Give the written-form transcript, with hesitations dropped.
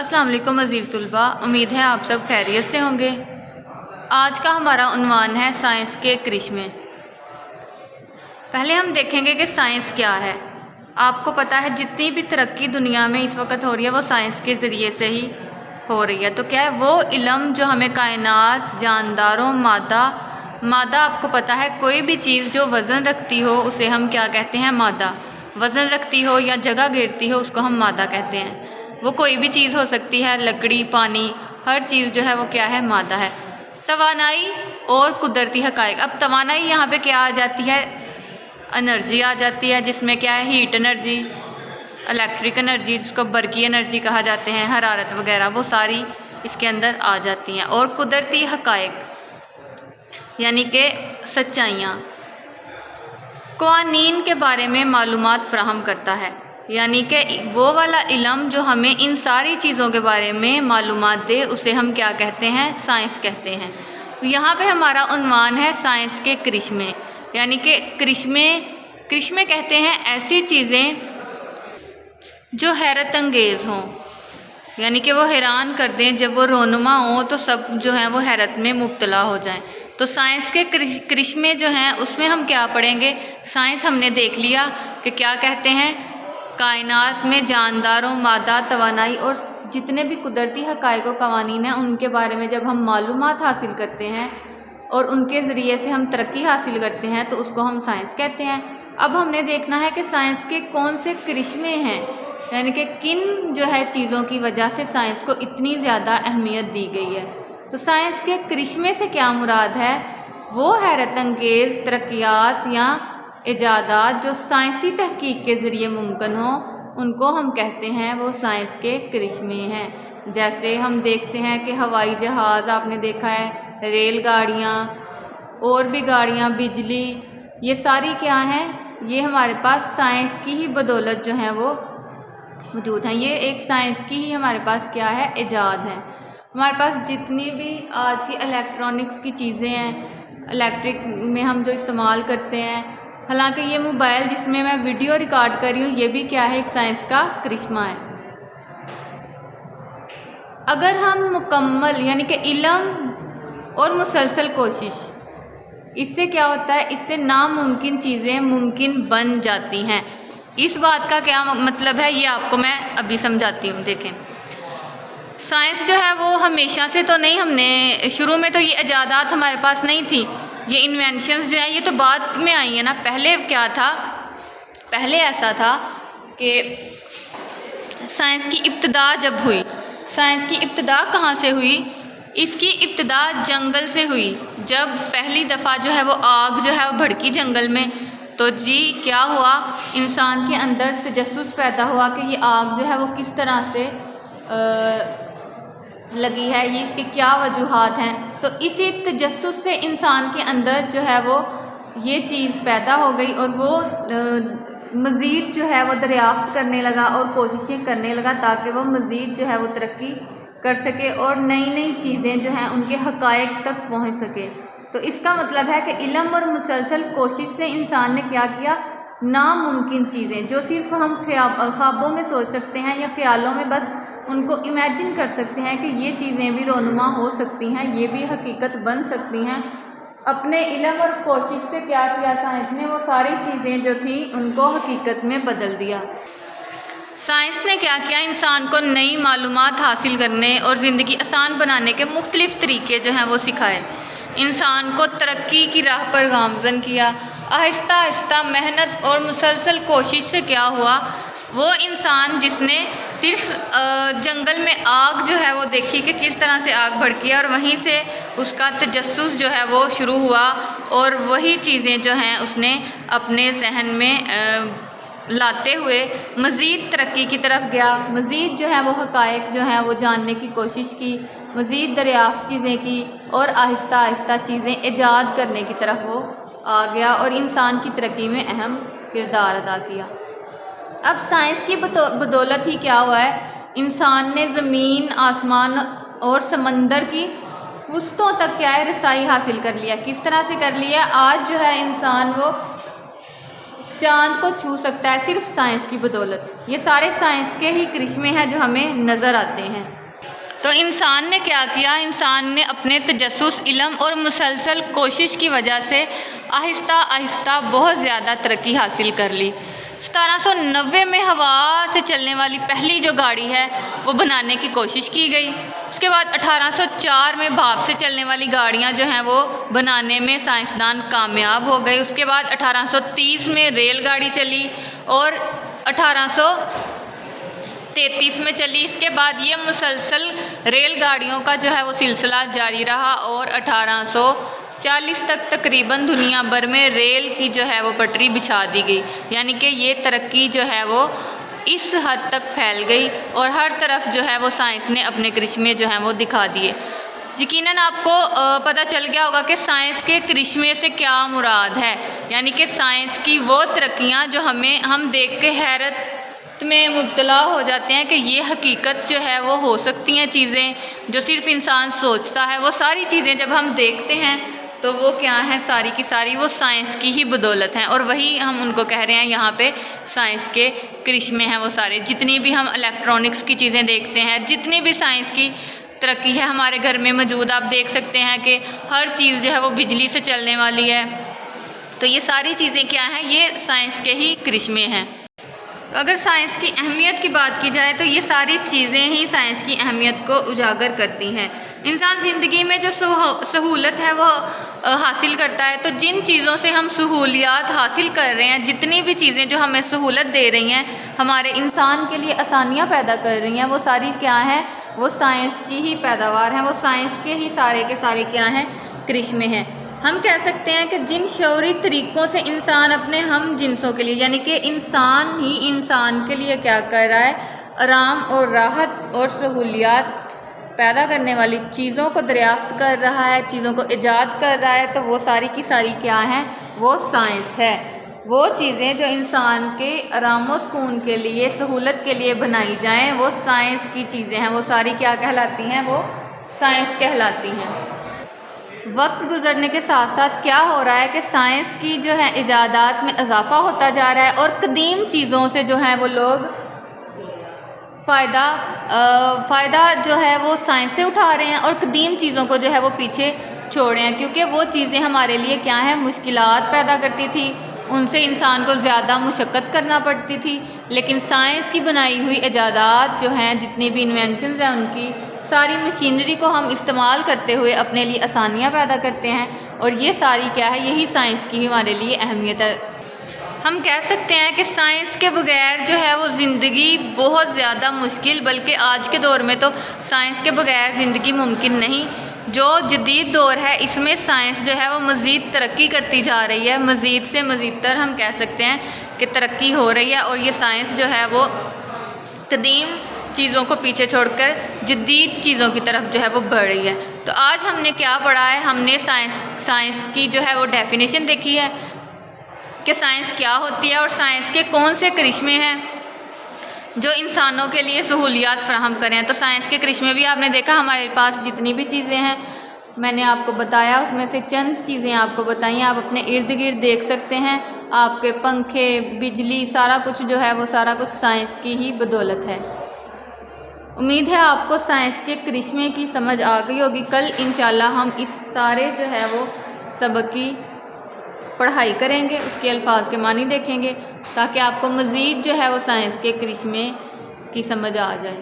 अस्सलाम वालेकुम अज़ीज़ तलबा, उम्मीद है आप सब खैरियत से होंगे। आज का हमारा उन्वान है साइंस के करिश्मे। पहले हम देखेंगे कि साइंस क्या है। आपको पता है जितनी भी तरक्की दुनिया में इस वक्त हो रही है वो साइंस के ज़रिए से ही हो रही है। तो क्या है वो इल्म जो हमें कायनात, जानदारों, मादा आपको पता है कोई भी चीज़ जो वज़न रखती हो उसे हम क्या कहते हैं? मादा। वज़न रखती हो या जगह घेरती हो उसको हम मादा कहते हैं। वो कोई भी चीज़ हो सकती है, लकड़ी, पानी, हर चीज़ जो है वो क्या है? मादा है। तवानाई और कुदरती हक़ाइक़। अब तवानाई यहाँ पे क्या आ जाती है? एनर्जी आ जाती है, जिसमें क्या है? हीट एनर्जी, इलेक्ट्रिक एनर्जी, जिसको बरकी एनर्जी कहा जाते हैं, हरारत वगैरह, वो सारी इसके अंदर आ जाती हैं। और कुदरती हक़ाइक़ यानी कि सच्चाइयाँ, क़वानीन के बारे में मालूमात फ़राहम करता है, यानी कि वो वाला इल्म जो हमें इन सारी चीज़ों के बारे में मालूमात दे उसे हम क्या कहते हैं? साइंस कहते हैं। यहाँ पे हमारा उन्वान है साइंस के करिश्मे, यानी कि करिश्मे कहते हैं ऐसी चीज़ें जो हैरत अंगेज़ हों, यानी कि वो हैरान कर दें। जब वो रोनुमा हों तो सब जो हैं वो हैरत में मुब्तला हो जाएं। तो साइंस के करिश्मे जो हैं उसमें हम क्या पढ़ेंगे? साइंस हमने देख लिया कि क्या कहते हैं, कायनात में जानदारों, मादा, तवानाई और जितने भी कुदरती हक़ाइक़ व क़वानीन हैं उनके बारे में जब हम मालूमात हासिल करते हैं और उनके ज़रिए से हम तरक्की हासिल करते हैं तो उसको हम साइंस कहते हैं। अब हमने देखना है कि साइंस के कौन से करिश्मे हैं, यानी कि किन जो है चीज़ों की वजह से साइंस को इतनी ज़्यादा अहमियत दी गई है। तो साइंस के करिश्मे से क्या मुराद है? वो हैरत अंगेज़ तरक्यात या इजादात जो साइंसी तहकीक के ज़रिए मुमकिन हो उनको हम कहते हैं वो साइंस के करिश्मे हैं। जैसे हम देखते हैं कि हवाई जहाज़ आपने देखा है, रेलगाड़ियाँ और भी गाड़ियाँ, बिजली, ये सारी क्या हैं? ये हमारे पास साइंस की ही बदौलत जो हैं वो मौजूद हैं। ये एक साइंस की ही हमारे पास क्या है? इजाद है। हमारे पास जितनी भी आज की इलेक्ट्रॉनिक्स की चीज़ें हैं, इलेक्ट्रिक में हम जो इस्तेमाल करते हैं, हालांकि ये मोबाइल जिसमें मैं वीडियो रिकॉर्ड कर रही हूँ ये भी क्या है? एक साइंस का करिश्मा है। अगर हम मुकम्मल यानी कि इल्म और मुसलसल कोशिश, इससे क्या होता है? इससे नामुमकिन चीज़ें मुमकिन बन जाती हैं। इस बात का क्या मतलब है ये आपको मैं अभी समझाती हूँ। देखें, साइंस जो है वो हमेशा से तो नहीं, हमने शुरू में तो ये इजादात हमारे पास नहीं थी, ये इन्वेंशंस जो है ये तो बाद में आई है ना। पहले क्या था? पहले ऐसा था कि साइंस की इब्तिदा जब हुई, साइंस की इब्तिदा कहाँ से हुई? इसकी इब्तिदा जंगल से हुई। जब पहली दफ़ा जो है वो आग जो है वो भड़की जंगल में, तो जी क्या हुआ? इंसान के अंदर तजस्सुस पैदा हुआ कि ये आग जो है वो किस तरह से लगी है, ये इसके क्या वजूहात हैं। तो इसी तजस्सुस से इंसान के अंदर जो है वो ये चीज़ पैदा हो गई और वो मज़ीद जो है वो दरियाफ्त करने लगा और कोशिशें करने लगा ताकि वो मज़ीद जो है वो तरक्की कर सके और नई नई चीज़ें जो हैं उनके हक़ाइक़ तक पहुँच सके। तो इसका मतलब है कि इल्म और मुसलसल कोशिश से इंसान ने क्या किया? नामुमकिन चीज़ें जो सिर्फ हम ख्वाबों में सोच सकते हैं या ख्यालों में बस उनको इमेजिन कर सकते हैं कि ये चीज़ें भी रोनुमा हो सकती हैं, ये भी हकीकत बन सकती हैं, अपने इल्म और कोशिश से क्या किया साइंस ने? वो सारी चीज़ें जो थी उनको हकीकत में बदल दिया। साइंस ने क्या किया? इंसान को नई मालूमात हासिल करने और ज़िंदगी आसान बनाने के मुख्तलिफ़ तरीके जो हैं वो सिखाए, इंसान को तरक्की की राह पर गामज़न किया। आहिस्ता आहिस्ता मेहनत और मुसलसल कोशिश से क्या हुआ? वो इंसान जिसने सिर्फ जंगल में आग जो है वो देखी कि किस तरह से आग भड़की और वहीं से उसका तजस्सुस जो है वो शुरू हुआ और वही चीज़ें जो हैं उसने अपने जहन में लाते हुए मज़ीद तरक्की की तरफ गया, मज़ीद जो है वो हक़ाइक़ जो हैं वो जानने की कोशिश की, मज़ीद दरियाफ़्त चीज़ें की और आहिस्ता आहिस्ता चीज़ें ईजाद करने की तरफ वो आ गया और इंसान की तरक्की में अहम किरदार अदा किया। अब साइंस की बदौलत ही क्या हुआ है? इंसान ने ज़मीन, आसमान और समंदर की वसतों तक क्या है? रसाई हासिल कर लिया। किस तरह से कर लिया? आज जो है इंसान वो چاند کو چھو سکتا ہے صرف سائنس کی بدولت۔ یہ سارے سائنس کے ہی کرشمے ہیں جو ہمیں نظر آتے ہیں۔ تو انسان نے کیا کیا؟ انسان نے اپنے تجسس، علم اور مسلسل کوشش کی وجہ سے آہستہ آہستہ بہت زیادہ ترقی حاصل کر لی۔ 1790 میں ہوا سے چلنے والی پہلی جو گاڑی ہے وہ بنانے کی کوشش کی گئی۔ اس کے بعد 1804 میں بھاپ سے چلنے والی گاڑیاں جو ہیں وہ بنانے میں سائنسدان کامیاب ہو گئے۔ اس کے بعد 1830 میں ریل گاڑی چلی اور 1833 میں چلی۔ اس کے بعد یہ مسلسل ریل گاڑیوں کا جو ہے وہ سلسلہ جاری رہا اور 1840 تک تقریباً دنیا بھر میں ریل کی جو ہے وہ پٹری بچھا دی گئی، یعنی کہ یہ ترقی جو ہے وہ اس حد تک پھیل گئی اور ہر طرف جو ہے وہ سائنس نے اپنے کرشمے جو ہیں وہ دکھا دیے۔ یقیناً آپ کو پتہ چل گیا ہوگا کہ سائنس کے کرشمے سے کیا مراد ہے، یعنی کہ سائنس کی وہ ترقیاں جو ہم دیکھ کے حیرت میں مبتلا ہو جاتے ہیں کہ یہ حقیقت جو ہے وہ ہو سکتی ہیں چیزیں جو صرف انسان سوچتا ہے، وہ ساری چیزیں جب ہم دیکھتے ہیں تو وہ کیا ہیں؟ ساری کی ساری وہ سائنس کی ہی بدولت ہیں، اور وہی ہم ان کو کہہ رہے ہیں یہاں پہ سائنس کے کرشمے ہیں وہ سارے۔ جتنی بھی ہم الیکٹرانکس کی چیزیں دیکھتے ہیں، جتنی بھی سائنس کی ترقی ہے ہمارے گھر میں موجود، آپ دیکھ سکتے ہیں کہ ہر چیز جو ہے وہ بجلی سے چلنے والی ہے، تو یہ ساری چیزیں کیا ہیں؟ یہ سائنس کے ہی کرشمے ہیں۔ اگر سائنس کی اہمیت کی بات کی جائے تو یہ ساری چیزیں ہی سائنس کی اہمیت کو اجاگر کرتی ہیں۔ انسان زندگی میں جو سہولت ہے وہ حاصل کرتا ہے، تو جن چیزوں سے ہم سہولیات حاصل کر رہے ہیں، جتنی بھی چیزیں جو ہمیں سہولت دے رہی ہیں، ہمارے انسان کے لیے آسانیاں پیدا کر رہی ہیں، وہ ساری کیا ہیں؟ وہ سائنس کی ہی پیداوار ہیں، وہ سائنس کے ہی سارے کے سارے کیا ہیں؟ کرشمے ہیں۔ ہم کہہ سکتے ہیں کہ جن شعوری طریقوں سے انسان اپنے ہم جنسوں کے لیے، یعنی کہ انسان ہی انسان کے لیے کیا کر رہا ہے؟ آرام اور راحت اور سہولیات پیدا کرنے والی چیزوں کو دریافت کر رہا ہے، چیزوں کو ایجاد کر رہا ہے، تو وہ ساری کی ساری کیا ہیں؟ وہ سائنس ہے۔ وہ چیزیں جو انسان کے آرام و سکون کے لیے، سہولت کے لیے بنائی جائیں، وہ سائنس کی چیزیں ہیں، وہ ساری کیا کہلاتی ہیں؟ وہ سائنس کہلاتی ہیں۔ وقت گزرنے کے ساتھ ساتھ کیا ہو رہا ہے کہ سائنس کی جو ہے ایجادات میں اضافہ ہوتا جا رہا ہے، اور قدیم چیزوں سے جو ہے وہ لوگ فائدہ جو ہے وہ سائنس سے اٹھا رہے ہیں، اور قدیم چیزوں کو جو ہے وہ پیچھے چھوڑ رہے ہیں، کیونکہ وہ چیزیں ہمارے لیے کیا ہیں؟ مشکلات پیدا کرتی تھی، ان سے انسان کو زیادہ مشقت کرنا پڑتی تھی، لیکن سائنس کی بنائی ہوئی ایجادات جو ہیں، جتنی بھی انوینشنز ہیں، ان کی ساری مشینری کو ہم استعمال کرتے ہوئے اپنے لیے آسانیاں پیدا کرتے ہیں، اور یہ ساری کیا ہے؟ یہی سائنس کی ہمارے لیے اہمیت ہے۔ ہم کہہ سکتے ہیں کہ سائنس کے بغیر جو ہے وہ زندگی بہت زیادہ مشکل، بلکہ آج کے دور میں تو سائنس کے بغیر زندگی ممکن نہیں۔ جو جدید دور ہے اس میں سائنس جو ہے وہ مزید ترقی کرتی جا رہی ہے، مزید سے مزید تر ہم کہہ سکتے ہیں کہ ترقی ہو رہی ہے، اور یہ سائنس جو ہے وہ قدیم چیزوں کو پیچھے چھوڑ کر جدید چیزوں کی طرف جو ہے وہ بڑھ رہی ہے۔ تو آج ہم نے کیا پڑھا ہے؟ ہم نے سائنس کی جو ہے وہ ڈیفینیشن دیکھی ہے کہ سائنس کیا ہوتی ہے، اور سائنس کے کون سے کرشمے ہیں جو انسانوں کے لیے سہولیات فراہم کریں۔ تو سائنس کے کرشمے بھی آپ نے دیکھا، ہمارے پاس جتنی بھی چیزیں ہیں میں نے آپ کو بتایا، اس میں سے چند چیزیں آپ کو بتائیں، آپ اپنے ارد گرد دیکھ سکتے ہیں، آپ کے پنکھے، بجلی، سارا کچھ جو ہے وہ سارا کچھ سائنس کی ہی بدولت ہے۔ امید ہے آپ کو سائنس کے کرشمے کی سمجھ آ گئی ہوگی۔ کل انشاءاللہ ہم اس سارے جو ہے وہ سبق کی پڑھائی کریں گے، اس کے الفاظ کے معنی دیکھیں گے، تاکہ آپ کو مزید جو ہے وہ سائنس کے کرشمے کی سمجھ آ جائے۔